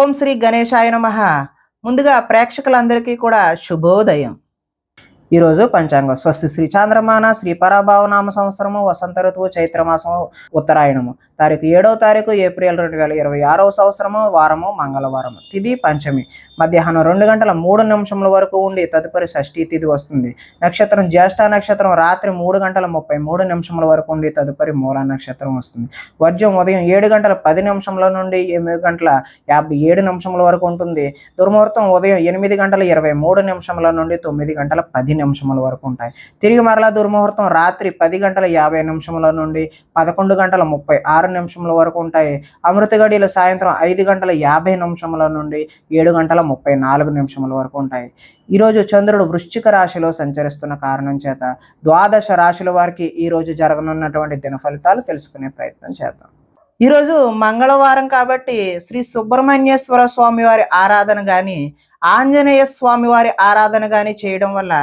ఓం శ్రీ గణేశాయ నమః. ముందుగా ప్రేక్షకులందరికీ కూడా శుభోదయం. ఈరోజు పంచాంగం స్వస్తి శ్రీ చాంద్రమాన శ్రీ పరాభావనామ సంవత్సరము వసంత ఋతువు చైత్రమాసము ఉత్తరాయణము తారీఖు 7వ తారీఖు ఏప్రిల్ 2026వ సంవత్సరము వారము మంగళవారము తిథి పంచమి మధ్యాహ్నం 2:03 వరకు ఉండి తదుపరి షష్ఠీ తిథి వస్తుంది. నక్షత్రం జ్యేష్ఠ నక్షత్రం రాత్రి 3:33 వరకు ఉండి తదుపరి మూలా నక్షత్రం వస్తుంది. వర్జం ఉదయం 7:10 నుండి 8:57 వరకు ఉంటుంది. దుర్ముహూర్తం ఉదయం 8:23 నుండి 9:10 వరకు ఉంటాయి. తిరిగి మరలా దుర్ముహూర్తం రాత్రి 10:50 నుండి 11:36 వరకు ఉంటాయి. అమృత గడియలు సాయంత్రం 5:50 నుండి 7:34 వరకు ఉంటాయి. ఈరోజు చంద్రుడు వృశ్చిక రాశిలో సంచరిస్తున్న కారణం చేత ద్వాదశ రాశుల వారికి ఈరోజు జరగనున్నటువంటి దిన ఫలితాలు తెలుసుకునే ప్రయత్నం చేద్దాం. ఈరోజు మంగళవారం కాబట్టి శ్రీ సుబ్రహ్మణ్యేశ్వర స్వామి వారి ఆరాధన కానీ ఆంజనేయ స్వామి వారి ఆరాధన కానీ చేయడం వల్ల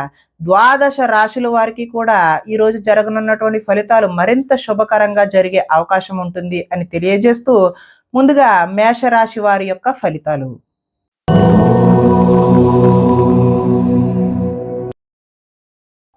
ద్వాదశ రాశుల వారికి కూడా ఈరోజు జరగనున్నటువంటి ఫలితాలు మరింత శుభకరంగా జరిగే అవకాశం ఉంటుంది అని తెలియజేస్తూ ముందుగా మేషరాశి వారి యొక్క ఫలితాలు.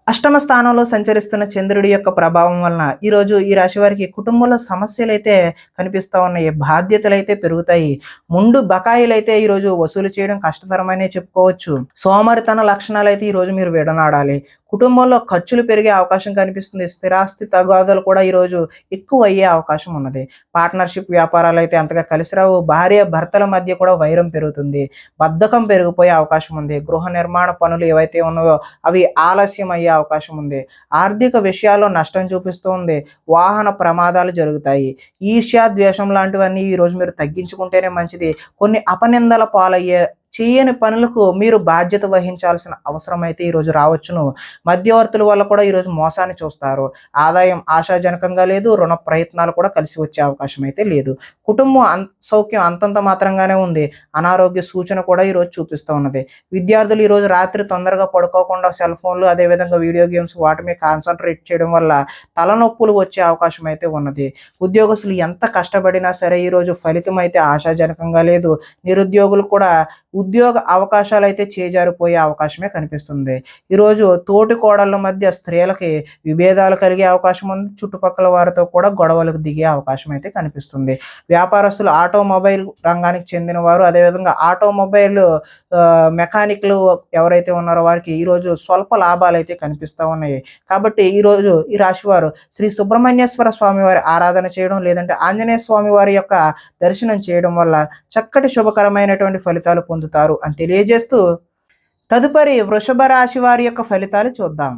అష్టమ స్థానంలో సంచరిస్తున్న చంద్రుడి యొక్క ప్రభావం వలన ఈరోజు ఈ రాశి వారికి కుటుంబంలో సమస్యలు అయితే కనిపిస్తూ ఉన్నాయి. బాధ్యతలు అయితే పెరుగుతాయి. ముందు బకాయిలు అయితే ఈరోజు వసూలు చేయడం కష్టతరమనే చెప్పుకోవచ్చు. సోమరితన లక్షణాలు అయితే ఈరోజు మీరు విడనాడాలి. కుటుంబంలో ఖర్చులు పెరిగే అవకాశం కనిపిస్తుంది. స్థిరాస్తి తగాదాలు కూడా ఈరోజు ఎక్కువ అయ్యే అవకాశం ఉన్నది. పార్ట్నర్షిప్ వ్యాపారాలు అయితే అంతగా కలిసి రావు. భార్య భర్తల మధ్య కూడా వైరం పెరుగుతుంది. బద్ధకం పెరిగిపోయే అవకాశం ఉంది. గృహ నిర్మాణ పనులు ఏవైతే ఉన్నాయో అవి ఆలస్యం అయ్యే అవకాశం ఉంది. ఆర్థిక విషయాల్లో నష్టం చూపిస్తూ ఉంది. వాహన ప్రమాదాలు జరుగుతాయి. ఈర్ష్య ద్వేషం లాంటివన్నీ ఈరోజు మీరు తగ్గించుకుంటేనే మంచిది. కొన్ని అపనిందల పాలయ్యే చేయని పనులకు మీరు బాధ్యత వహించాల్సిన అవసరం అయితే ఈరోజు రావచ్చును. మధ్యవర్తుల వల్ల కూడా ఈరోజు మోసాన్ని చూస్తారు. ఆదాయం ఆశాజనకంగా లేదు. రుణ ప్రయత్నాలు కూడా కలిసి వచ్చే అవకాశం అయితే లేదు. కుటుంబం సౌఖ్యం అంతంత మాత్రంగానే ఉంది. అనారోగ్య సూచన కూడా ఈరోజు చూపిస్తూ ఉన్నది. విద్యార్థులు ఈరోజు రాత్రి తొందరగా పడుకోకుండా సెల్ ఫోన్లు అదేవిధంగా వీడియో గేమ్స్ వాటి మీద కాన్సన్ట్రేట్ చేయడం వల్ల తలనొప్పులు వచ్చే అవకాశం అయితే ఉన్నది. ఉద్యోగస్తులు ఎంత కష్టపడినా సరే ఈరోజు ఫలితం అయితే ఆశాజనకంగా లేదు. నిరుద్యోగులు కూడా ఉద్యోగ అవకాశాలు అయితే చేజారిపోయే అవకాశమే కనిపిస్తుంది. ఈరోజు తోటి కోడళ్ళ మధ్య స్త్రీలకి విభేదాలు కలిగే అవకాశం ఉంది. చుట్టుపక్కల వారితో కూడా గొడవలకు దిగే అవకాశం అయితే కనిపిస్తుంది. వ్యాపారస్తులు ఆటోమొబైల్ రంగానికి చెందిన వారు అదేవిధంగా ఆటోమొబైల్ మెకానిక్లు ఎవరైతే ఉన్నారో వారికి ఈరోజు స్వల్ప లాభాలు అయితే కనిపిస్తూ ఉన్నాయి. కాబట్టి ఈరోజు ఈ రాశి వారు శ్రీ సుబ్రహ్మణ్యేశ్వర స్వామి వారి ఆరాధన చేయడం లేదంటే ఆంజనేయ స్వామి వారి యొక్క దర్శనం చేయడం వల్ల చక్కటి శుభకరమైనటువంటి ఫలితాలు పొందుతారు అని తెలియజేస్తూ తదుపరి వృషభ రాశి వారి యొక్క ఫలితాలు చూద్దాం.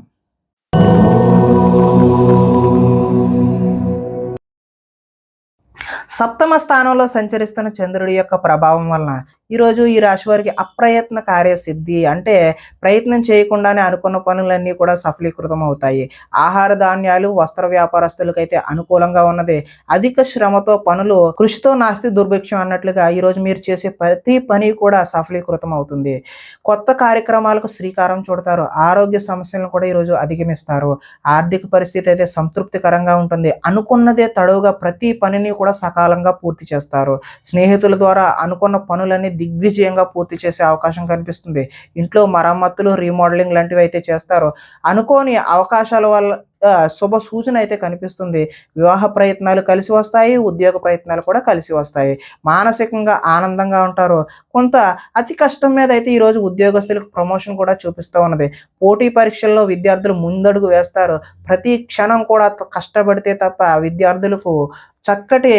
సప్తమ స్థానంలో సంచరిస్తున్న చంద్రుడి యొక్క ప్రభావం వలన ఈరోజు ఈ రాశి వారికి అప్రయత్న కార్యసిద్ధి అంటే ప్రయత్నం చేయకుండానే అనుకున్న పనులన్నీ కూడా సఫలీకృతం అవుతాయి. ఆహార ధాన్యాలు వస్త్ర వ్యాపారస్తులకైతే అనుకూలంగా ఉన్నది. అధిక శ్రమతో పనులు కృషితో నాస్తి దుర్భిక్షం అన్నట్లుగా ఈరోజు మీరు చేసే ప్రతి పని కూడా సఫలీకృతం అవుతుంది. కొత్త కార్యక్రమాలకు శ్రీకారం చుడతారు. ఆరోగ్య సమస్యలను కూడా ఈరోజు అధిగమిస్తారు. ఆర్థిక పరిస్థితి అయితే సంతృప్తికరంగా ఉంటుంది. అనుకున్నదే తడవుగా ప్రతి పనిని కూడా సకాలంగా పూర్తి చేస్తారు. స్నేహితుల ద్వారా అనుకున్న పనులన్నీ దిగ్విజయంగా పూర్తి చేసే అవకాశం కనిపిస్తుంది. ఇంట్లో మరమ్మతులు రీమోడలింగ్ లాంటివి అయితే చేస్తారు. అనుకోని అవకాశాల వల్ల శుభ సూచన అయితే కనిపిస్తుంది. వివాహ ప్రయత్నాలు కలిసి వస్తాయి. ఉద్యోగ ప్రయత్నాలు కూడా కలిసి వస్తాయి. మానసికంగా ఆనందంగా ఉంటారు. కొంత అతి కష్టం మీద అయితే ఈరోజు ఉద్యోగస్తులకు ప్రమోషన్ కూడా చూపిస్తూ ఉన్నది. పోటీ పరీక్షల్లో విద్యార్థులు ముందడుగు వేస్తారు. ప్రతి క్షణం కూడా కష్టపడితే తప్ప విద్యార్థులకు చక్కటి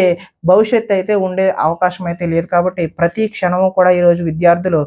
భవిష్యత్తు అయితే ఉండే అవకాశం అయితే లేదు. కాబట్టి ప్రతి క్షణము కూడా ఈరోజు విద్యార్థులు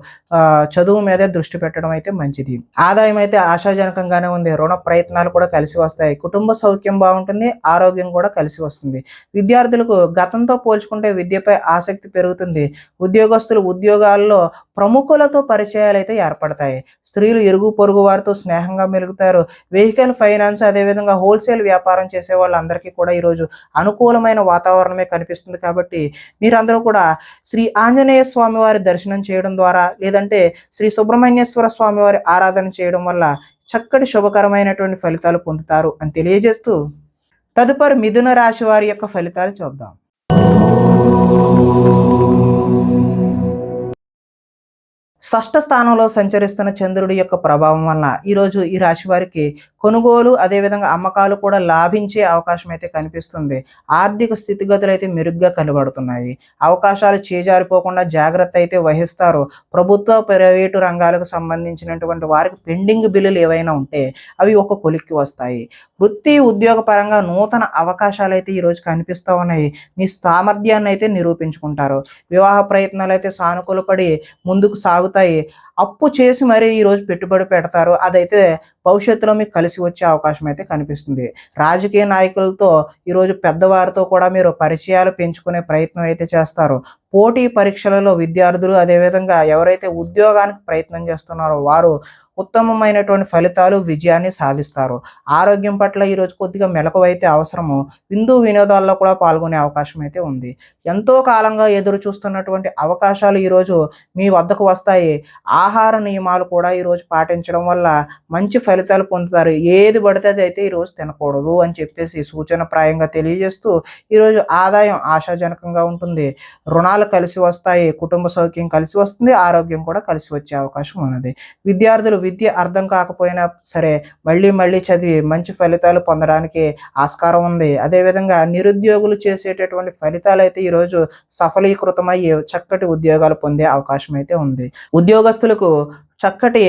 చదువు మీదే దృష్టి పెట్టడం అయితే మంచిది. ఆదాయం అయితే ఆశాజనకంగానే ఉంది. రుణ ప్రయత్నాలు కూడా కలిసి వస్తాయి. కుటుంబ సౌఖ్యం బాగుంటుంది. ఆరోగ్యం కూడా కలిసి వస్తుంది. విద్యార్థులకు గతంతో పోల్చుకుంటే విద్యపై ఆసక్తి పెరుగుతుంది. ఉద్యోగస్తులు ఉద్యోగాల్లో ప్రముఖులతో పరిచయాలు అయితే ఏర్పడతాయి. స్త్రీలు ఇరుగు పొరుగు వారితో స్నేహంగా మెలుగుతారు. వెహికల్ ఫైనాన్స్ అదేవిధంగా హోల్సేల్ వ్యాపారం చేసే వాళ్ళందరికీ కూడా ఈరోజు అనుకూలమైన వాతావరణమే కనిపిస్తుంది. కాబట్టి మీరందరూ కూడా శ్రీ ఆంజనేయ స్వామి వారి దర్శనం చేయడం ద్వారా లేదంటే శ్రీ సుబ్రహ్మణ్యేశ్వర స్వామి వారి ఆరాధన చేయడం వల్ల చక్కటి శుభకరమైనటువంటి ఫలితాలు పొందుతారు అని తెలియజేస్తూ తదుపరి మిథున రాశి వారి యొక్క ఫలితాలు చూద్దాం. షష్ఠ స్థానంలో సంచరిస్తున్న చంద్రుడి యొక్క ప్రభావం వలన ఈరోజు ఈ రాశి వారికి కొనుగోలు అదేవిధంగా అమ్మకాలు కూడా లాభించే అవకాశం అయితే కనిపిస్తుంది. ఆర్థిక స్థితిగతులు అయితే మెరుగ్గా కనబడుతున్నాయి. అవకాశాలు చేజారిపోకుండా జాగ్రత్త అయితే వహిస్తారు. ప్రభుత్వ ప్రైవేటు రంగాలకు సంబంధించినటువంటి వారికి పెండింగ్ బిల్లులు ఏవైనా ఉంటే అవి ఒక కొలిక్కి వస్తాయి. వృత్తి ఉద్యోగ పరంగా నూతన అవకాశాలు అయితే ఈరోజు కనిపిస్తూ ఉన్నాయి. మీ సామర్థ్యాన్ని అయితే నిరూపించుకుంటారు. వివాహ ప్రయత్నాలు అయితే సానుకూలపడి ముందుకు సాగుతాయి. అప్పు చేసి మరీ ఈరోజు పెట్టుబడి పెడతారు. అదైతే భవిష్యత్తులో మీకు కలిసి వచ్చే అవకాశం అయితే కనిపిస్తుంది. రాజకీయ నాయకులతో ఈరోజు పెద్దవారితో కూడా మీరు పరిచయాలు పెంచుకునే ప్రయత్నం అయితే చేస్తారు. పోటీ పరీక్షలలో విద్యార్థులు అదేవిధంగా ఎవరైతే ఉద్యోగానికి ప్రయత్నం చేస్తున్నారో వారు ఉత్తమమైనటువంటి ఫలితాలు విజయాన్ని సాధిస్తారు. ఆరోగ్యం పట్ల ఈరోజు కొద్దిగా మెలకువైతే అవసరము. విందు వినోదాల్లో కూడా పాల్గొనే అవకాశం అయితే ఉంది. ఎంతో కాలంగా ఎదురు చూస్తున్నటువంటి అవకాశాలు ఈరోజు మీ వద్దకు వస్తాయి. ఆహార నియమాలు కూడా ఈరోజు పాటించడం వల్ల మంచి ఫలితాలు పొందుతారు. ఏది పడితే అది అయితే ఈరోజు తినకూడదు అని చెప్పేసి సూచనప్రాయంగా తెలియజేస్తూ ఈరోజు ఆదాయం ఆశాజనకంగా ఉంటుంది. రుణాలు కలిసి వస్తాయి. కుటుంబ సౌఖ్యం కలిసి వస్తుంది. ఆరోగ్యం కూడా కలిసి వచ్చే అవకాశం ఉన్నది. విద్యార్థులు విద్య అర్థం కాకపోయినా సరే మళ్ళీ మళ్ళీ చదివి మంచి ఫలితాలు పొందడానికి ఆస్కారం ఉంది. అదేవిధంగా నిరుద్యోగులు చేసేటటువంటి ఫలితాలు అయితే ఈరోజు సఫలీకృతమయ్యి చక్కటి ఉద్యోగాలు పొందే అవకాశం అయితే ఉంది. ఉద్యోగస్తులకు చక్కటి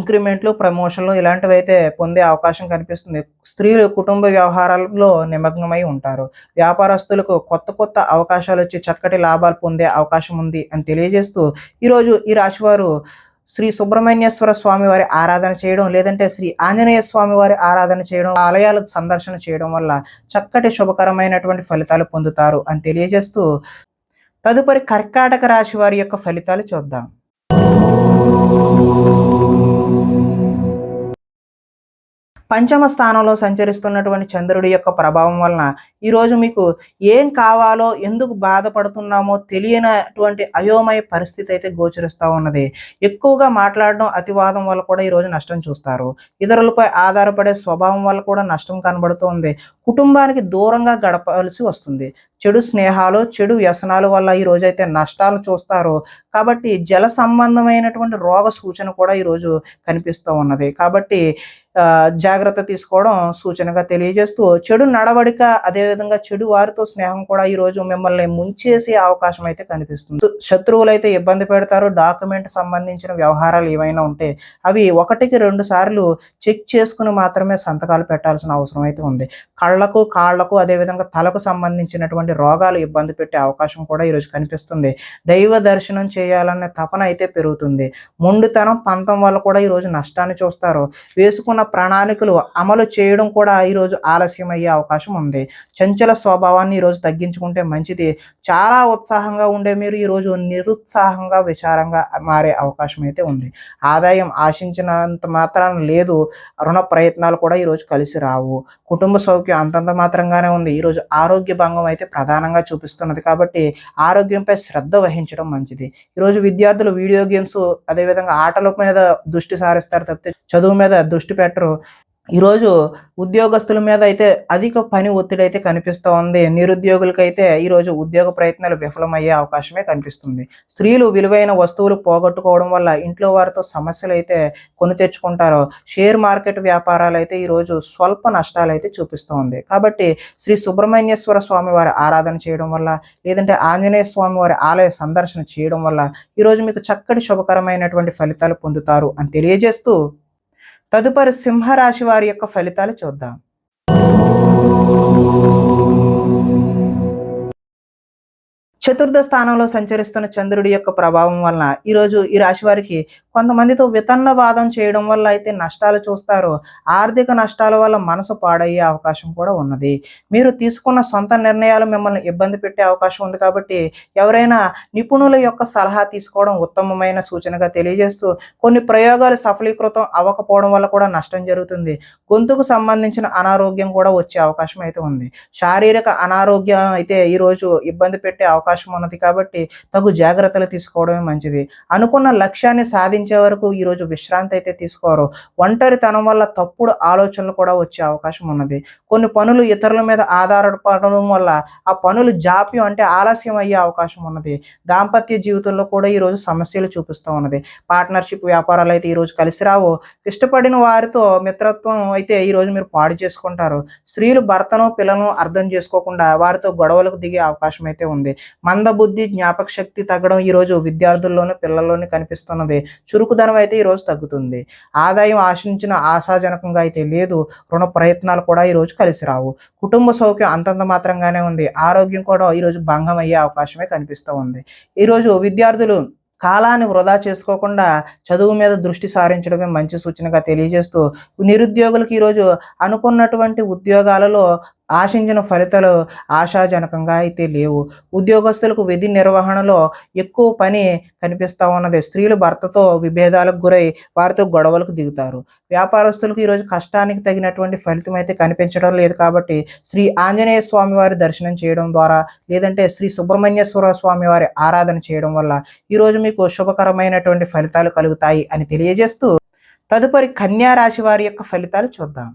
ఇంక్రిమెంట్లు, ప్రమోషన్లు ఇలాంటివి అయితే పొందే అవకాశం కనిపిస్తుంది. స్త్రీలు కుటుంబ వ్యవహారాల్లో నిమగ్నమై ఉంటారు. వ్యాపారస్తులకు కొత్త కొత్త అవకాశాలు వచ్చి చక్కటి లాభాలు పొందే అవకాశం ఉంది అని తెలియజేస్తూ ఈరోజు ఈ రాశివారు శ్రీ సుబ్రహ్మణ్యేశ్వర స్వామి వారి ఆరాధన చేయడం, లేదంటే శ్రీ ఆంజనేయ స్వామి వారి ఆరాధన చేయడం, ఆలయాల సందర్శన చేయడం వల్ల చక్కటి శుభకరమైనటువంటి ఫలితాలు పొందుతారు అని తెలియజేస్తూ తదుపరి కర్కాటక రాశి వారి యొక్క ఫలితాలు చూద్దాం. పంచమ స్థానంలో సంచరిస్తున్నటువంటి చంద్రుడి యొక్క ప్రభావం వలన ఈరోజు మీకు ఏం కావాలో, ఎందుకు బాధపడుతున్నామో తెలియనటువంటి అయోమయ పరిస్థితి అయితే గోచరిస్తూ ఉన్నది. ఎక్కువగా మాట్లాడడం, అతివాదం వల్ల కూడా ఈరోజు నష్టం చూస్తారు. ఇతరులపై ఆధారపడే స్వభావం వల్ల కూడా నష్టం కనబడుతుంది. కుటుంబానికి దూరంగా గడపాల్సి వస్తుంది. చెడు స్నేహాలు, చెడు వ్యసనాల వల్ల ఈ రోజైతే నష్టాలు చూస్తారు. కాబట్టి జల సంబంధమైనటువంటి రోగ సూచన కూడా ఈరోజు కనిపిస్తూ ఉన్నది. కాబట్టి జాగ్రత్త తీసుకోవడం సూచనగా తెలియజేస్తూ చెడు నడవడిక అదేవిధంగా చెడు వారితో స్నేహం కూడా ఈరోజు మిమ్మల్ని ముంచేసే అవకాశం అయితే కనిపిస్తుంది. శత్రువులు అయితే ఇబ్బంది పెడతారు. డాక్యుమెంట్ సంబంధించిన వ్యవహారాలు ఏవైనా ఉంటే అవి 1-2 సార్లు చెక్ చేసుకుని మాత్రమే సంతకాలు పెట్టాల్సిన అవసరం అయితే ఉంది. కళ్ళకు, కాళ్లకు అదేవిధంగా తలకు సంబంధించినటువంటి రోగాలు ఇబ్బంది పెట్టే అవకాశం కూడా ఈరోజు కనిపిస్తుంది. దైవ దర్శనం చేయాలనే తపన అయితే పెరుగుతుంది. మొండితనం, పంతం వల్ల కూడా ఈరోజు నష్టాన్ని చూస్తారు. వేసుకున్న ప్రణాళికలు అమలు చేయడం కూడా ఈరోజు ఆలస్యం అయ్యే అవకాశం ఉంది. చంచల స్వభావాన్ని ఈరోజు తగ్గించుకుంటే మంచిది. చాలా ఉత్సాహంగా ఉండే మీరు ఈరోజు నిరుత్సాహంగా, విచారంగా మారే అవకాశం అయితే ఉంది. ఆదాయం ఆశించినంత మాత్రాన లేదు. రుణ ప్రయత్నాలు కూడా ఈరోజు కలిసి రావు. కుటుంబ సౌఖ్యం అంతంత మాత్రంగానే ఉంది. ఈరోజు ఆరోగ్య భంగం అయితే ప్రధానంగా చూపిస్తున్నది. కాబట్టి ఆరోగ్యంపై శ్రద్ధ వహించడం మంచిది. ఈరోజు విద్యార్థులు వీడియో గేమ్స్ అదేవిధంగా ఆటల మీద దృష్టి సారిస్తారు తప్పితే చదువు మీద దృష్టి పెట్టరు. ఈరోజు ఉద్యోగస్తుల మీద అయితే అధిక పని ఒత్తిడి అయితే కనిపిస్తూ ఉంది. నిరుద్యోగులకైతే ఈరోజు ఉద్యోగ ప్రయత్నాలు విఫలమయ్యే అవకాశమే కనిపిస్తుంది. స్త్రీలు విలువైన వస్తువులు పోగొట్టుకోవడం వల్ల ఇంట్లో వారితో సమస్యలు అయితే కొని తెచ్చుకుంటారు. షేర్ మార్కెట్ వ్యాపారాలు అయితే ఈరోజు స్వల్ప నష్టాలు అయితే చూపిస్తూ ఉంది. కాబట్టి శ్రీ సుబ్రహ్మణ్యేశ్వర స్వామి వారి ఆరాధన చేయడం వల్ల, లేదంటే ఆంజనేయ స్వామి వారి ఆలయ సందర్శన చేయడం వల్ల ఈరోజు మీకు చక్కటి శుభకరమైనటువంటి ఫలితాలు పొందుతారు అని తెలియజేస్తూ తదుపరి సింహరాశి వారి యొక్క ఫలితాలు చూద్దాం. చతుర్థ స్థానంలో సంచరిస్తున్న చంద్రుడి యొక్క ప్రభావం వలన ఈరోజు ఈ రాశి వారికి కొంతమందితో వితన్నవాదం చేయడం వల్ల అయితే నష్టాలు చూస్తారు. ఆర్థిక నష్టాల వల్ల మనసు పాడయ్యే అవకాశం కూడా ఉన్నది. మీరు తీసుకున్న సొంత నిర్ణయాలు మిమ్మల్ని ఇబ్బంది పెట్టే అవకాశం ఉంది. కాబట్టి ఎవరైనా నిపుణుల యొక్క సలహా తీసుకోవడం ఉత్తమమైన సూచనగా తెలియజేస్తూ కొన్ని ప్రయోగాలు సఫలీకృతం అవ్వకపోవడం వల్ల కూడా నష్టం జరుగుతుంది. గొంతుకు సంబంధించిన అనారోగ్యం కూడా వచ్చే అవకాశం అయితే ఉంది. శారీరక అనారోగ్యం అయితే ఈరోజు ఇబ్బంది పెట్టే అవకాశం అవకాశం ఉన్నది కాబట్టి తగు జాగ్రత్తలు తీసుకోవడమే మంచిది. అనుకున్న లక్ష్యాన్ని సాధించే వరకు ఈరోజు విశ్రాంతి అయితే తీసుకోరు. ఒంటరితనం వల్ల తప్పుడు ఆలోచనలు కూడా వచ్చే అవకాశం ఉన్నది. కొన్ని పనులు ఇతరుల మీద ఆధారపడడం వల్ల ఆ పనులు జాప్యం అంటే ఆలస్యం అయ్యే అవకాశం ఉన్నది. దాంపత్య జీవితంలో కూడా ఈరోజు సమస్యలు చూపిస్తూ ఉన్నది. పార్ట్నర్షిప్ వ్యాపారాలు అయితే ఈరోజు కలిసి రావు. ఇష్టపడిన వారితో మిత్రత్వం అయితే ఈరోజు మీరు పాడు చేసుకుంటారు. స్త్రీలు భర్తను పిల్లలను అర్థం చేసుకోకుండా వారితో గొడవలకు దిగే అవకాశం అయితే ఉంది. మందబుద్ధి జ్ఞాపక శక్తి తగ్గడం ఈరోజు విద్యార్థుల్లోని పిల్లల్లోనే కనిపిస్తున్నది. చురుకుదనం అయితే ఈరోజు తగ్గుతుంది. ఆదాయం ఆశించిన ఆశాజనకంగా అయితే లేదు. రుణ ప్రయత్నాలు కూడా ఈరోజు కలిసి రావు. కుటుంబ సౌఖ్యం అంతంత మాత్రంగానే ఉంది. ఆరోగ్యం కూడా ఈరోజు భంగం అయ్యే అవకాశమే కనిపిస్తూ ఉంది. ఈరోజు విద్యార్థులు కాలాన్ని వృధా చేసుకోకుండా చదువు మీద దృష్టి సారించడమే మంచి సూచనగా తెలియజేస్తూ, నిరుద్యోగులకు ఈరోజు అనుకున్నటువంటి ఉద్యోగాలలో ఆశించిన ఫలితాలు ఆశాజనకంగా అయితే లేవు. ఉద్యోగస్తులకు విధి నిర్వహణలో ఎక్కువ పని కనిపిస్తూ ఉన్నది. స్త్రీలు భర్తతో విభేదాలకు గురై వారితో గొడవలకు దిగుతారు. వ్యాపారస్తులకు ఈరోజు కష్టానికి తగినటువంటి ఫలితం అయితే కనిపించడం లేదు కాబట్టి శ్రీ ఆంజనేయ స్వామి వారి దర్శనం చేయడం ద్వారా లేదంటే శ్రీ సుబ్రహ్మణ్యేశ్వర స్వామి వారి ఆరాధన చేయడం వల్ల ఈరోజు మీకు శుభకరమైనటువంటి ఫలితాలు కలుగుతాయి అని తెలియజేస్తూ, తదుపరి కన్యా రాశి వారి యొక్క ఫలితాలు చూద్దాం.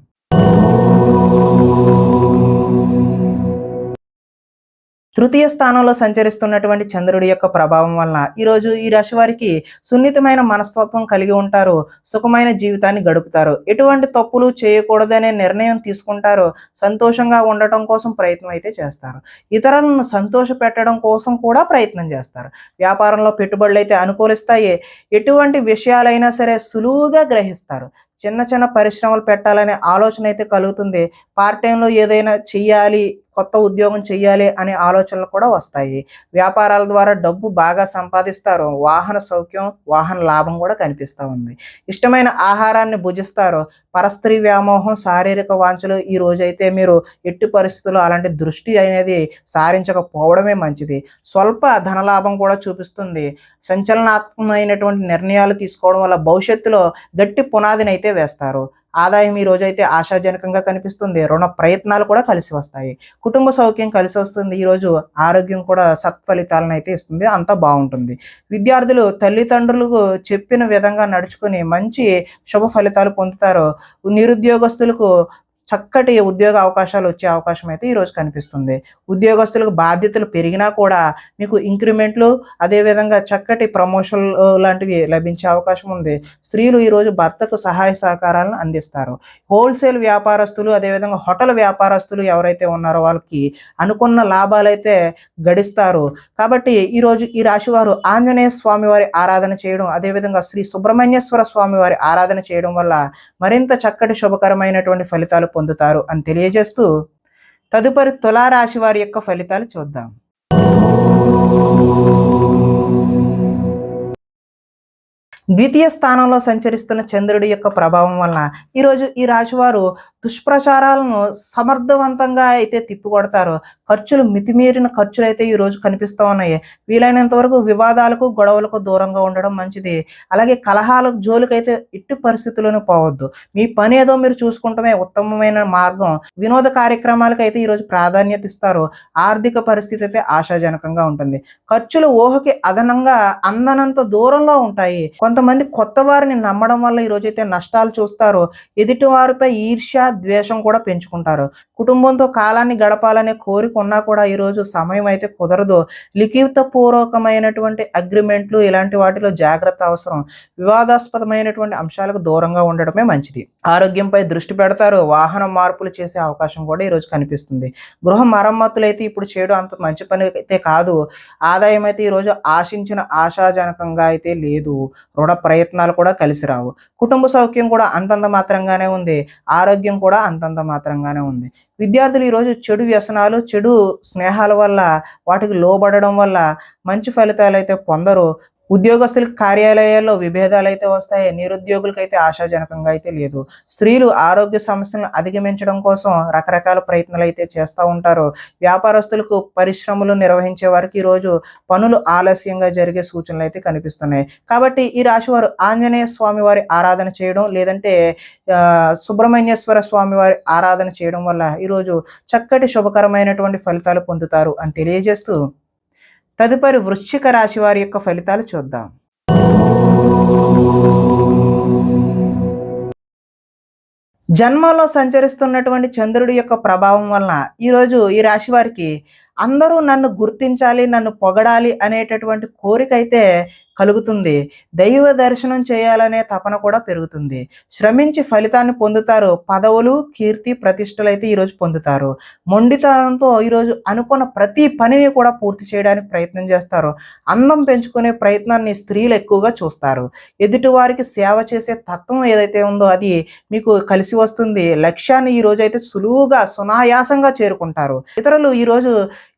తృతీయ స్థానంలో సంచరిస్తున్నటువంటి చంద్రుడి యొక్క ప్రభావం వలన ఈరోజు ఈ రాశి వారికి సున్నితమైన మనస్తత్వం కలిగి ఉంటారు. సుఖమైన జీవితాన్ని గడుపుతారు. ఎటువంటి తప్పులు చేయకూడదనే నిర్ణయం తీసుకుంటారు. సంతోషంగా ఉండటం కోసం ప్రయత్నం అయితే చేస్తారు. ఇతరులను సంతోష పెట్టడం కోసం కూడా ప్రయత్నం చేస్తారు. వ్యాపారంలో పెట్టుబడులు అయితే అనుకూలిస్తాయి. ఎటువంటి విషయాలైనా సరే సులువుగా గ్రహిస్తారు. చిన్న చిన్న పరిశ్రమలు పెట్టాలనే ఆలోచన అయితే కలుగుతుంది. పార్ట్ టైంలో ఏదైనా చెయ్యాలి, కొత్త ఉద్యోగం చెయ్యాలి అనే ఆలోచనలు కూడా వస్తాయి. వ్యాపారాల ద్వారా డబ్బు బాగా సంపాదిస్తారు. వాహన సౌఖ్యం, వాహన లాభం కూడా కనిపిస్తూ ఉంది. ఇష్టమైన ఆహారాన్ని భుజిస్తారు. పరస్త్రీ వ్యామోహం, శారీరక వాంఛలు ఈ రోజైతే మీరు ఎట్టి పరిస్థితుల్లో అలాంటి దృష్టి అనేది సారించకపోవడమే మంచిది. స్వల్ప ధనలాభం కూడా చూపిస్తుంది. సంచలనాత్మకమైనటువంటి నిర్ణయాలు తీసుకోవడం వల్ల భవిష్యత్తులో గట్టి పునాదిని అయితే వేస్తారు. ఆదాయం ఈ రోజైతే ఆశాజనకంగా కనిపిస్తుంది. రుణ ప్రయత్నాలు కూడా కలిసి వస్తాయి. కుటుంబ సౌఖ్యం కలిసి వస్తుంది. ఈరోజు ఆరోగ్యం కూడా సత్ఫలితాలను అయితే ఇస్తుంది. అంతా బాగుంటుంది. విద్యార్థులు తల్లిదండ్రులకు చెప్పిన విధంగా నడుచుకుని మంచి శుభ ఫలితాలు పొందుతారు. నిరుద్యోగస్తులకు చక్కటి ఉద్యోగ అవకాశాలు వచ్చే అవకాశం అయితే ఈరోజు కనిపిస్తుంది. ఉద్యోగస్తులకు బాధ్యతలు పెరిగినా కూడా మీకు ఇంక్రిమెంట్లు, అదేవిధంగా చక్కటి ప్రమోషన్ లాంటివి లభించే అవకాశం ఉంది. స్త్రీలు ఈరోజు భర్తకు సహాయ సహకారాలను అందిస్తారు. హోల్సేల్ వ్యాపారస్తులు, అదేవిధంగా హోటల్ వ్యాపారస్తులు ఎవరైతే ఉన్నారో వాళ్ళకి అనుకున్న లాభాలు అయితే గడిస్తారు. కాబట్టి ఈరోజు ఈ రాశి వారు ఆంజనేయ స్వామి వారి ఆరాధన చేయడం, అదేవిధంగా శ్రీ సుబ్రహ్మణ్యేశ్వర స్వామి వారి ఆరాధన చేయడం వల్ల మరింత చక్కటి శుభకరమైనటువంటి ఫలితాలు పొందుతారు అని తెలియజేస్తూ, తదుపరి తులారాశి వారి యొక్క ఫలితాలు చూద్దాం. ద్వితీయ స్థానంలో సంచరిస్తున్న చంద్రుడి యొక్క ప్రభావం వలన ఈరోజు ఈ రాశివారు దుష్ప్రచారాలను సమర్థవంతంగా అయితే తిప్పికొడతారు. ఖర్చులు మితిమీరిన ఖర్చులు అయితే ఈరోజు కనిపిస్తూ ఉన్నాయి. వీలైనంత వరకు వివాదాలకు, గొడవలకు దూరంగా ఉండడం మంచిది. అలాగే కలహాలకు జోలికైతే ఎట్టి పరిస్థితుల్లోనూ పోవద్దు. మీ పని ఏదో మీరు చూసుకుంటమే ఉత్తమమైన మార్గం. వినోద కార్యక్రమాలకు అయితే ఈరోజు ప్రాధాన్యత ఇస్తారు. ఆర్థిక పరిస్థితి అయితే ఆశాజనకంగా ఉంటుంది. ఖర్చులు ఊహకి అదనంగా అందనంత దూరంలో ఉంటాయి. కొంతమంది కొత్త వారిని నమ్మడం వల్ల ఈరోజైతే నష్టాలు చూస్తారు. ఎదుటి వారిపై ఈర్ష్య, ద్వేషం కూడా పెంచుకుంటారు. కుటుంబంతో కాలాన్ని గడపాలనే కోరిక ఉన్నా కూడా ఈరోజు సమయం అయితే కుదరదు. లిఖిత పూర్వకమైనటువంటి అగ్రిమెంట్లు ఇలాంటి వాటిలో జాగ్రత్త అవసరం. వివాదాస్పదమైనటువంటి అంశాలకు దూరంగా ఉండడమే మంచిది. ఆరోగ్యంపై దృష్టి పెడతారు. వాహన మార్పులు చేసే అవకాశం కూడా ఈరోజు కనిపిస్తుంది. గృహ మరమ్మతులు అయితే ఇప్పుడు చేయడం అంత మంచి పని అయితే కాదు. ఆదాయం అయితే ఈరోజు ఆశించిన ఆశాజనకంగా అయితే లేదు. రుణ ప్రయత్నాలు కూడా కలిసి రావు. కుటుంబ సౌఖ్యం కూడా అంతంత మాత్రంగానే ఉంది. ఆరోగ్యం కూడా అంతంత మాత్రంగానే ఉంది. విద్యార్థులు ఈరోజు చెడు వ్యసనాలు, చెడు స్నేహాల వల్ల, వాటికి లోబడడం వల్ల మంచి ఫలితాలు అయితే పొందరు. ఉద్యోగస్తులకు కార్యాలయాల్లో విభేదాలు అయితే వస్తాయి. నిరుద్యోగులకు అయితే ఆశాజనకంగా అయితే లేదు. స్త్రీలు ఆరోగ్య సమస్యలను అధిగమించడం కోసం రకరకాల ప్రయత్నాలు అయితే చేస్తూ ఉంటారు. వ్యాపారస్తులకు, పరిశ్రమలు నిర్వహించే వారికి ఈరోజు పనులు ఆలస్యంగా జరిగే సూచనలు అయితే కనిపిస్తున్నాయి. కాబట్టి ఈ రాశి వారు ఆంజనేయ స్వామి వారి ఆరాధన చేయడం, లేదంటే సుబ్రహ్మణ్యేశ్వర స్వామి వారి ఆరాధన చేయడం వల్ల ఈరోజు చక్కటి శుభకరమైనటువంటి ఫలితాలు పొందుతారు అని తెలియజేస్తూ, తదుపరి వృశ్చిక రాశి వారి యొక్క ఫలితాలు చూద్దాం. జన్మలో సంచరిస్తున్నటువంటి చంద్రుడి యొక్క ప్రభావం వలన ఈరోజు ఈ రాశి వారికి అందరూ నన్ను గుర్తించాలి, నన్ను పొగడాలి అనేటటువంటి కోరిక అయితే కలుగుతుంది. దైవ దర్శనం చేయాలనే తపన కూడా పెరుగుతుంది. శ్రమించి ఫలితాన్ని పొందుతారు. పదవులు, కీర్తి, ప్రతిష్టలు అయితే ఈరోజు పొందుతారు. మొండితనంతో ఈరోజు అనుకున్న ప్రతి పనిని కూడా పూర్తి చేయడానికి ప్రయత్నం చేస్తారు. అందం పెంచుకునే ప్రయత్నాన్ని స్త్రీలు ఎక్కువగా చూస్తారు. ఎదుటి వారికి సేవ చేసే తత్వం ఏదైతే ఉందో అది మీకు కలిసి వస్తుంది. లక్ష్యాన్ని ఈరోజు అయితే సులువుగా సునాయాసంగా చేరుకుంటారు. ఇతరులు ఈరోజు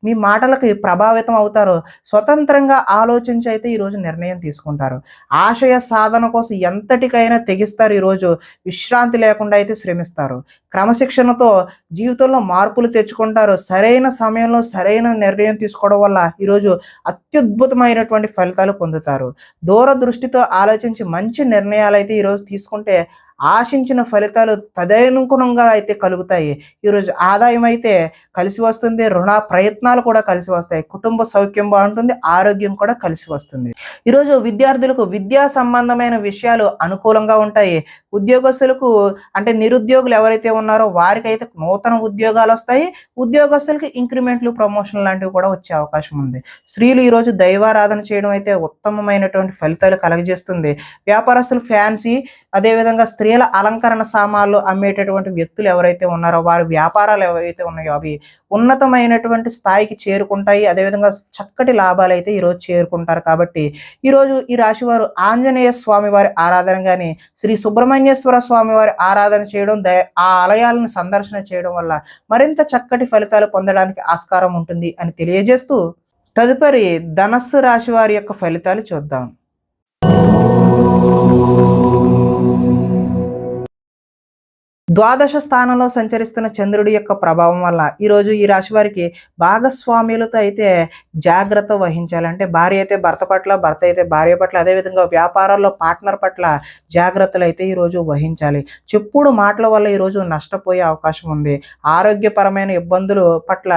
మీ మాటలకి ప్రభావితం అవుతారు. స్వతంత్రంగా ఆలోచించి అయితే ఈరోజు నిర్ణయం తీసుకుంటారు. ఆశయ సాధన కోసం ఎంతటికైనా తెగిస్తారు. ఈరోజు విశ్రాంతి లేకుండా అయితే శ్రమిస్తారు. క్రమశిక్షణతో జీవితంలో మార్పులు తెచ్చుకుంటారు. సరైన సమయంలో సరైన నిర్ణయం తీసుకోవడం వల్ల ఈరోజు అత్యద్భుతమైనటువంటి ఫలితాలు పొందుతారు. దూరదృష్టితో ఆలోచించి మంచి నిర్ణయాలు అయితే ఈరోజు తీసుకుంటే ఆశించిన ఫలితాలు తదనుగుణంగా అయితే కలుగుతాయి. ఈరోజు ఆదాయం అయితే కలిసి వస్తుంది. రుణ ప్రయత్నాలు కూడా కలిసి వస్తాయి. కుటుంబ సౌఖ్యం బాగుంటుంది. ఆరోగ్యం కూడా కలిసి వస్తుంది. ఈరోజు విద్యార్థులకు విద్యా సంబంధమైన విషయాలు అనుకూలంగా ఉంటాయి. ఉద్యోగస్తులకు అంటే నిరుద్యోగులు ఎవరైతే ఉన్నారో వారికైతే నూతన ఉద్యోగాలు వస్తాయి. ఉద్యోగస్తులకి ఇంక్రిమెంట్లు, ప్రమోషన్ లాంటివి కూడా వచ్చే అవకాశం ఉంది. స్త్రీలు ఈరోజు దైవారాధన చేయడం అయితే ఉత్తమమైనటువంటి ఫలితాలు కలగజేస్తుంది. వ్యాపారస్తులు ఫ్యాన్సీ, అదేవిధంగా స్త్రీల అలంకరణ సామాన్లు అమ్మేటటువంటి వ్యక్తులు ఎవరైతే ఉన్నారో వారి వ్యాపారాలు ఏవైతే ఉన్నాయో అవి ఉన్నతమైనటువంటి స్థాయికి చేరుకుంటాయి. అదేవిధంగా చక్కటి లాభాలు అయితే ఈరోజు చేరుకుంటారు. కాబట్టి ఈరోజు ఈ రాశి వారు ఆంజనేయ స్వామి వారి ఆరాధన కానీ, శ్రీ సుబ్రహ్మణ్యేశ్వర స్వామి వారి ఆరాధన చేయడం, ఆ ఆలయాలను సందర్శన చేయడం వల్ల మరింత చక్కటి ఫలితాలు పొందడానికి ఆస్కారం ఉంటుంది అని తెలియజేస్తూ తదుపరి ధనస్సు రాశి వారి యొక్క ఫలితాలు చూద్దాం. ద్వాదశ స్థానంలో సంచరిస్తున్న చంద్రుడి యొక్క ప్రభావం వల్ల ఈరోజు ఈ రాశి వారికి భాగస్వామ్యులతో అయితే జాగ్రత్త వహించాలి. అంటే భార్య అయితే భర్త పట్ల, భర్త అయితే భార్య పట్ల, అదేవిధంగా వ్యాపారాల్లో పార్ట్నర్ పట్ల జాగ్రత్తలు అయితే ఈరోజు వహించాలి. చెప్పుడు మాటల వల్ల ఈరోజు నష్టపోయే అవకాశం ఉంది. ఆరోగ్యపరమైన ఇబ్బందులు పట్ల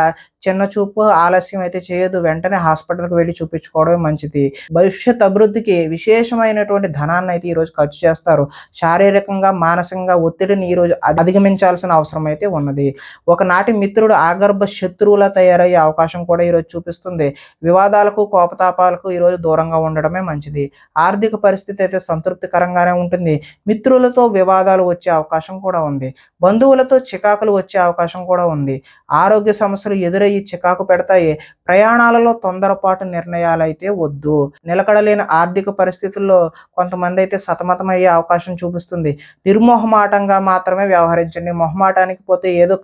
చిన్న చూపు, ఆలస్యం అయితే చేయదు. వెంటనే హాస్పిటల్కి వెళ్ళి చూపించుకోవడమే మంచిది. భవిష్యత్ అభివృద్ధికి విశేషమైనటువంటి ధనాన్ని అయితే ఈరోజు ఖర్చు చేస్తారు. శారీరకంగా, మానసికంగా ఒత్తిడిని ఈరోజు అధిగమించాల్సిన అవసరం అయితే ఉన్నది. ఒకనాటి మిత్రుడు ఆగర్భ శత్రువులా తయారయ్యే అవకాశం కూడా ఈరోజు చూపిస్తుంది. వివాదాలకు, కోపతాపాలకు ఈరోజు దూరంగా ఉండడమే మంచిది. ఆర్థిక పరిస్థితి అయితే సంతృప్తికరంగానే ఉంటుంది. మిత్రులతో వివాదాలు వచ్చే అవకాశం కూడా ఉంది. బంధువులతో చికాకులు వచ్చే అవకాశం కూడా ఉంది. ఆరోగ్య సమస్యలు ఎదురయ్యి చికాకు పెడతాయి. ప్రయాణాలలో తొందరపాటు నిర్ణయాలు అయితే వద్దు. నిలకడలేని ఆర్థిక పరిస్థితుల్లో కొంతమంది అయితే సతమతమయ్యే అవకాశం చూపిస్తుంది. నిర్మోహమాటంగా మాత్రమే వ్యవహరించండి. మొహమాటానికి పోతే ఏదో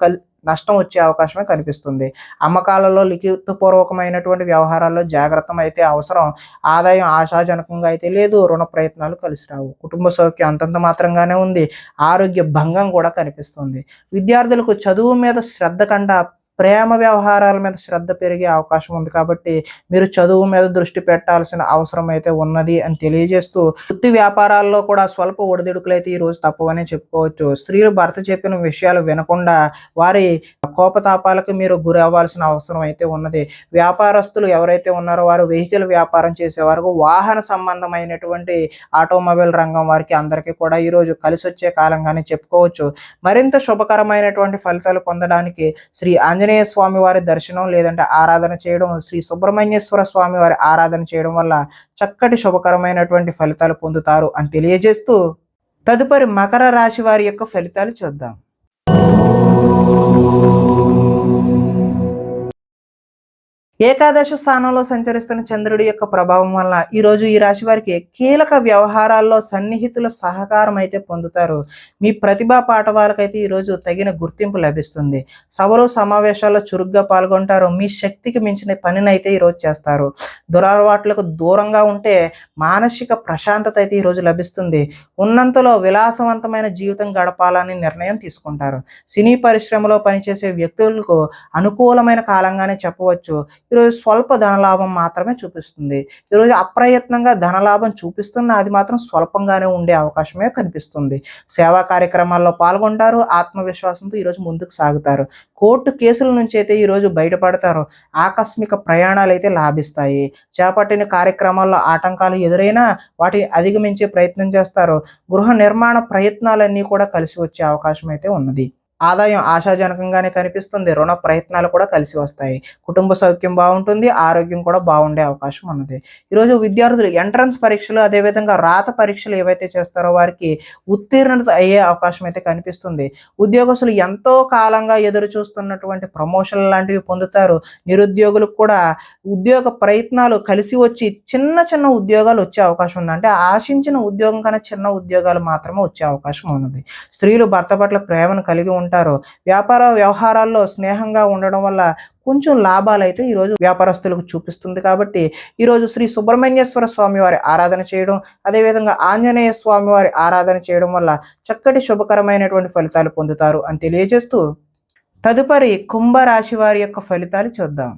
నష్టం వచ్చే అవకాశమే కనిపిస్తుంది. అమ్మకాలలో లిఖితపూర్వకమైనటువంటి వ్యవహారాల్లో జాగ్రత్త అయితే అవసరం. ఆదాయం ఆశాజనకంగా అయితే లేదు. రుణ ప్రయత్నాలు కలిసి రావు. కుటుంబ సౌఖ్యం అంతంత మాత్రంగానే ఉంది. ఆరోగ్య భంగం కూడా కనిపిస్తుంది. విద్యార్థులకు చదువు మీద శ్రద్ధ కన్నా ప్రేమ వ్యవహారాల మీద శ్రద్ధ పెరిగే అవకాశం ఉంది. కాబట్టి మీరు చదువు మీద దృష్టి పెట్టాల్సిన అవసరం అయితే ఉన్నది అని తెలియజేస్తూ వృత్తి వ్యాపారాల్లో కూడా స్వల్ప ఒడిదుడుకులు అయితే ఈరోజు తప్పవనే చెప్పుకోవచ్చు. స్త్రీలు భర్త చెప్పిన విషయాలు వినకుండా వారి కోపతాపాలకు మీరు గురి అవ్వాల్సిన అవసరం అయితే ఉన్నది. వ్యాపారస్తులు ఎవరైతే ఉన్నారో వారు వెహికల్ వ్యాపారం చేసేవారు, వాహన సంబంధమైనటువంటి ఆటోమొబైల్ రంగం వారికి అందరికీ కూడా ఈరోజు కలిసి వచ్చే కాలంగానే చెప్పుకోవచ్చు. మరింత శుభకరమైనటువంటి ఫలితాలు పొందడానికి శ్రీ ఆంజనేయ స్వామి వారి దర్శనం లేదంటే ఆరాధన చేయడం, శ్రీ సుబ్రహ్మణ్యేశ్వర స్వామి వారి ఆరాధన చేయడం వల్ల చక్కటి శుభకరమైనటువంటి ఫలితాలు పొందుతారు అని తెలియజేస్తూ తదుపరి మకర రాశి వారి యొక్క ఫలితాలు చూద్దాం. ఏకాదశ స్థానంలో సంచరిస్తున్న చంద్రుడి యొక్క ప్రభావం వల్ల ఈరోజు ఈ రాశి వారికి కీలక వ్యవహారాల్లో సన్నిహితుల సహకారం అయితే పొందుతారు. మీ ప్రతిభా పాఠవాలకైతే ఈరోజు తగిన గుర్తింపు లభిస్తుంది. సభలు, సమావేశాల్లో చురుగ్గా పాల్గొంటారు. మీ శక్తికి మించిన పనిని అయితే ఈరోజు చేస్తారు. దురలవాట్లకు దూరంగా ఉంటే మానసిక ప్రశాంతత అయితే ఈరోజు లభిస్తుంది. ఉన్నంతలో విలాసవంతమైన జీవితం గడపాలని నిర్ణయం తీసుకుంటారు. సినీ పరిశ్రమలో పనిచేసే వ్యక్తులకు అనుకూలమైన కాలంగానే చెప్పవచ్చు. ఈరోజు స్వల్ప ధనలాభం మాత్రమే చూపిస్తుంది. ఈరోజు అప్రయత్నంగా ధనలాభం చూపిస్తున్న అది మాత్రం స్వల్పంగానే ఉండే అవకాశమే కనిపిస్తుంది. సేవా కార్యక్రమాల్లో పాల్గొంటారు. ఆత్మవిశ్వాసంతో ఈరోజు ముందుకు సాగుతారు. కోర్టు కేసుల నుంచి అయితే ఈరోజు బయటపడతారు. ఆకస్మిక ప్రయాణాలైతే లాభిస్తాయి. చేపట్టిన కార్యక్రమాల్లో ఆటంకాలు ఎదురైనా వాటిని అధిగమించే ప్రయత్నం చేస్తారు. గృహ నిర్మాణ ప్రయత్నాలన్నీ కూడా కలిసి వచ్చే అవకాశం అయితే ఉన్నది. ఆదాయం ఆశాజనకంగానే కనిపిస్తుంది. రుణ ప్రయత్నాలు కూడా కలిసి వస్తాయి. కుటుంబ సౌఖ్యం బాగుంటుంది. ఆరోగ్యం కూడా బాగుండే అవకాశం ఉన్నది. ఈరోజు విద్యార్థులు ఎంట్రన్స్ పరీక్షలు అదేవిధంగా రాత పరీక్షలు ఏవైతే చేస్తారో వారికి ఉత్తీర్ణత అయ్యే అవకాశం అయితే కనిపిస్తుంది. ఉద్యోగస్తులు ఎంతో కాలంగా ఎదురు చూస్తున్నటువంటి ప్రమోషన్లు లాంటివి పొందుతారు. నిరుద్యోగులకు కూడా ఉద్యోగ ప్రయత్నాలు కలిసి వచ్చి చిన్న చిన్న ఉద్యోగాలు వచ్చే అవకాశం ఉంది. అంటే ఆశించిన ఉద్యోగం కన్నా చిన్న ఉద్యోగాలు మాత్రమే వచ్చే అవకాశం ఉన్నది. స్త్రీలు భర్త పట్ల ప్రేమను కలిగి ఉంటారు. వ్యాపార వ్యవహారాల్లో స్నేహంగా ఉండడం వల్ల కొంచెం లాభాలైతే ఈరోజు వ్యాపారస్తులకు చూపిస్తుంది. కాబట్టి ఈరోజు శ్రీ సుబ్రహ్మణ్యేశ్వర స్వామి వారి ఆరాధన చేయడం, అదేవిధంగా ఆంజనేయ స్వామి వారి ఆరాధన చేయడం వల్ల చక్కటి శుభకరమైనటువంటి ఫలితాలు పొందుతారు అని తెలియజేస్తూ తదుపరి కుంభరాశి వారి యొక్క ఫలితాలు చూద్దాం.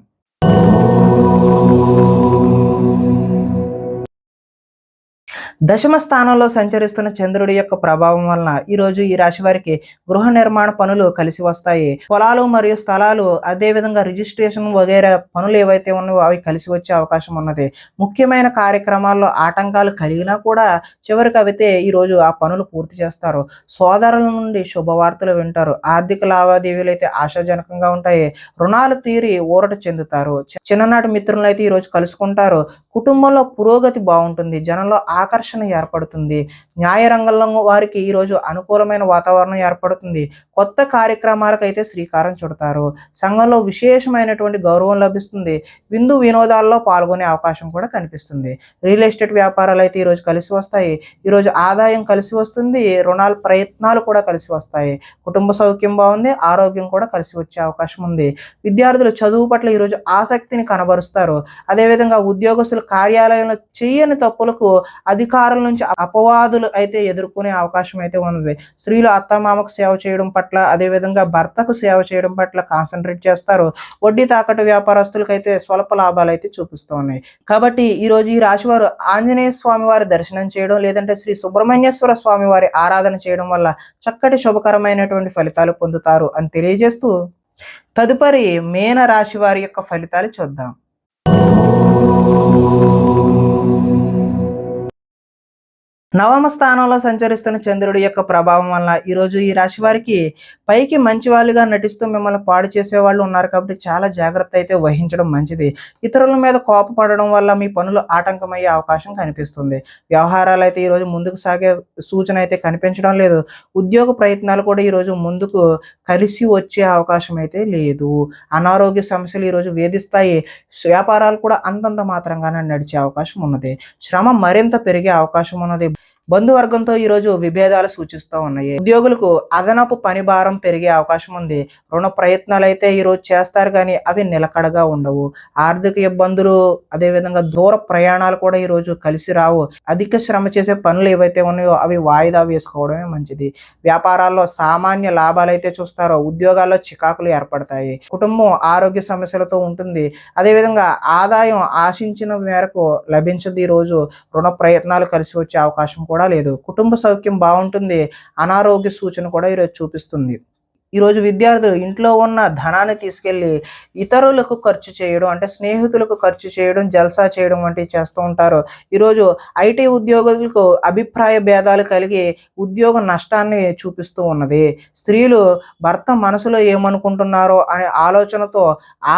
దశమ స్థానంలో సంచరిస్తున్న చంద్రుడి యొక్క ప్రభావం వలన ఈరోజు ఈ రాశి వారికి గృహ నిర్మాణ పనులు కలిసి వస్తాయి. పొలాలు మరియు స్థలాలు అదేవిధంగా రిజిస్ట్రేషన్ వగైరా పనులు ఏవైతే ఉన్నాయో అవి కలిసి వచ్చే అవకాశం ఉన్నది. ముఖ్యమైన కార్యక్రమాల్లో ఆటంకాలు కలిగినా కూడా చివరికి అవితే ఈరోజు ఆ పనులు పూర్తి చేస్తారు. సోదరుల నుండి శుభవార్తలు వింటారు. ఆర్థిక లావాదేవీలు అయితే ఆశాజనకంగా ఉంటాయి. రుణాలు తీరి ఊరట చెందుతారు. చిన్ననాటి మిత్రులను అయితే ఈరోజు కలుసుకుంటారు. కుటుంబంలో పురోగతి బాగుంటుంది. జనంలో ఆకర్షణ ఏర్పడుతుంది. న్యాయ రంగంలో వారికి ఈరోజు అనుకూలమైన వాతావరణం ఏర్పడుతుంది. కొత్త కార్యక్రమాలకు అయితే శ్రీకారం చుడతారు. సంఘంలో విశేషమైనటువంటి గౌరవం లభిస్తుంది. విందు వినోదాల్లో పాల్గొనే అవకాశం కూడా కనిపిస్తుంది. రియల్ ఎస్టేట్ వ్యాపారాలు అయితే ఈరోజు కలిసి వస్తాయి. ఈరోజు ఆదాయం కలిసి వస్తుంది. రుణాల ప్రయత్నాలు కూడా కలిసి వస్తాయి. కుటుంబ సౌఖ్యం బాగుంది. ఆరోగ్యం కూడా కలిసి వచ్చే అవకాశం ఉంది. విద్యార్థులు చదువు పట్ల ఈరోజు ఆసక్తిని కనబరుస్తారు. అదేవిధంగా ఉద్యోగస్తులు కార్యాలయంలో చేయని తప్పులకు అధికారుల నుంచి అపవాదులు అయితే ఎదుర్కొనే అవకాశం అయితే ఉన్నది. స్త్రీలు అత్తమామకు సేవ చేయడం పట్ల అదేవిధంగా భర్తకు సేవ చేయడం పట్ల కాన్సన్ట్రేట్ చేస్తారు. వడ్డీ తాకట్టు వ్యాపారస్తులకు అయితే స్వల్ప లాభాలు అయితే చూపిస్తూ ఉన్నాయి. కాబట్టి ఈరోజు ఈ రాశి వారు ఆంజనేయ స్వామి వారి దర్శనం చేయడం లేదంటే శ్రీ సుబ్రహ్మణ్యేశ్వర స్వామి వారి ఆరాధన చేయడం వల్ల చక్కటి శుభకరమైనటువంటి ఫలితాలు పొందుతారు అని తెలియజేస్తూ తదుపరి మీన రాశి వారి యొక్క ఫలితాలు చూద్దాం. నవమ స్థానంలో సంచరిస్తున్న చంద్రుడి యొక్క ప్రభావం వల్ల ఈరోజు ఈ రాశి వారికి పైకి మంచి వాళ్ళుగా నటిస్తూ మిమ్మల్ని పాడు చేసే వాళ్ళు ఉన్నారు. కాబట్టి చాలా జాగ్రత్త అయితే వహించడం మంచిది. ఇతరుల మీద కోపపడడం వల్ల మీ పనులు ఆటంకమయ్యే అవకాశం కనిపిస్తుంది. వ్యవహారాలు అయితే ఈరోజు ముందుకు సాగే సూచన అయితే కనిపించడం లేదు. ఉద్యోగ ప్రయత్నాలు కూడా ఈరోజు ముందుకు కలిసి వచ్చే అవకాశం అయితే లేదు. అనారోగ్య సమస్యలు ఈరోజు వేధిస్తాయి. వ్యాపారాలు కూడా అంతంత మాత్రంగానే నడిచే అవకాశం ఉన్నది. శ్రమ మరింత పెరిగే అవకాశం ఉన్నది. బంధువర్గంతో ఈరోజు విభేదాలు సూచిస్తూ ఉన్నాయి. ఉద్యోగులకు అదనపు పని భారం పెరిగే అవకాశం ఉంది. రుణ ప్రయత్నాలు అయితే ఈరోజు చేస్తారు కానీ అవి నిలకడగా ఉండవు. ఆర్థిక ఇబ్బందులు అదేవిధంగా దూర ప్రయాణాలు కూడా ఈరోజు కలిసి రావు. అధిక శ్రమ చేసే పనులు ఏవైతే ఉన్నాయో అవి వాయిదా వేసుకోవడమే మంచిది. వ్యాపారాల్లో సామాన్య లాభాలు అయితే చూస్తారో ఉద్యోగాల్లో చికాకులు ఏర్పడతాయి. కుటుంబం ఆరోగ్య సమస్యలతో ఉంటుంది. అదేవిధంగా ఆదాయం ఆశించిన మేరకు లభించదు. ఈరోజు రుణ ప్రయత్నాలు కలిసి వచ్చే అవకాశం కూడా లేదు. కుటుంబ సౌఖ్యం బాగుంటుంది. అనారోగ్య సూచన కూడా ఈరోజు చూపిస్తుంది. ఈరోజు విద్యార్థులు ఇంట్లో ఉన్న ధనాన్ని తీసుకెళ్ళి ఇతరులకు ఖర్చు చేయడం అంటే స్నేహితులకు ఖర్చు చేయడం జల్సా చేయడం వంటివి చేస్తూ ఉంటారు. ఈరోజు ఐటీ ఉద్యోగులకు అభిప్రాయ భేదాలు కలిగి ఉద్యోగ నష్టాన్ని చూపిస్తూ ఉన్నది. స్త్రీలు భర్త మనసులో ఏమనుకుంటున్నారో అనే ఆలోచనతో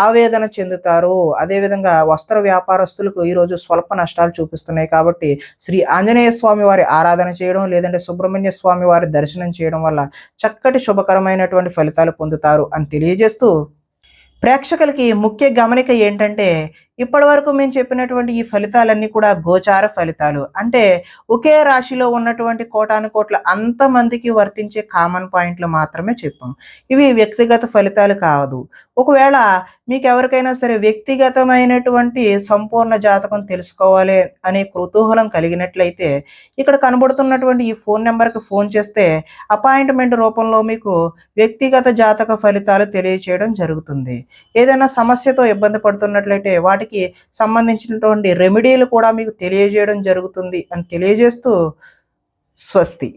ఆవేదన చెందుతారు. అదేవిధంగా వస్త్ర వ్యాపారస్తులకు ఈరోజు స్వల్ప నష్టాలు చూపిస్తున్నాయి. కాబట్టి శ్రీ ఆంజనేయ స్వామి వారి ఆరాధన చేయడం లేదంటే సుబ్రహ్మణ్య స్వామి వారి దర్శనం చేయడం వల్ల చక్కటి శుభకరమైనటువంటి ఫలితాలు పొందుతారు అని తెలియజేస్తూ ప్రేక్షకులకి ముఖ్య గమనిక ఏంటంటే ఇప్పటివరకు మేము చెప్పినటువంటి ఈ ఫలితాలన్నీ కూడా గోచార ఫలితాలు. అంటే ఒకే రాశిలో ఉన్నటువంటి కోటానుకోట్ల అంతమందికి వర్తించే కామన్ పాయింట్లు మాత్రమే చెప్పాం. ఇవి వ్యక్తిగత ఫలితాలు కాదు. ఒకవేళ మీకెవరికైనా సరే వ్యక్తిగతమైనటువంటి సంపూర్ణ జాతకం తెలుసుకోవాలి అనే కుతూహలం కలిగినట్లయితే ఇక్కడ కనబడుతున్నటువంటి ఈ ఫోన్ నంబర్‌కి ఫోన్ చేస్తే అపాయింట్‌మెంట్ రూపంలో మీకు వ్యక్తిగత జాతక ఫలితాలు తెలియచేయడం జరుగుతుంది. ఏదైనా సమస్యతో ఇబ్బంది పడుతున్నట్లయితే వాటికి సంబంధించినటువంటి రెమెడీలు కూడా మీకు తెలియజేయడం జరుగుతుంది అని తెలియజేస్తూ స్వస్తి.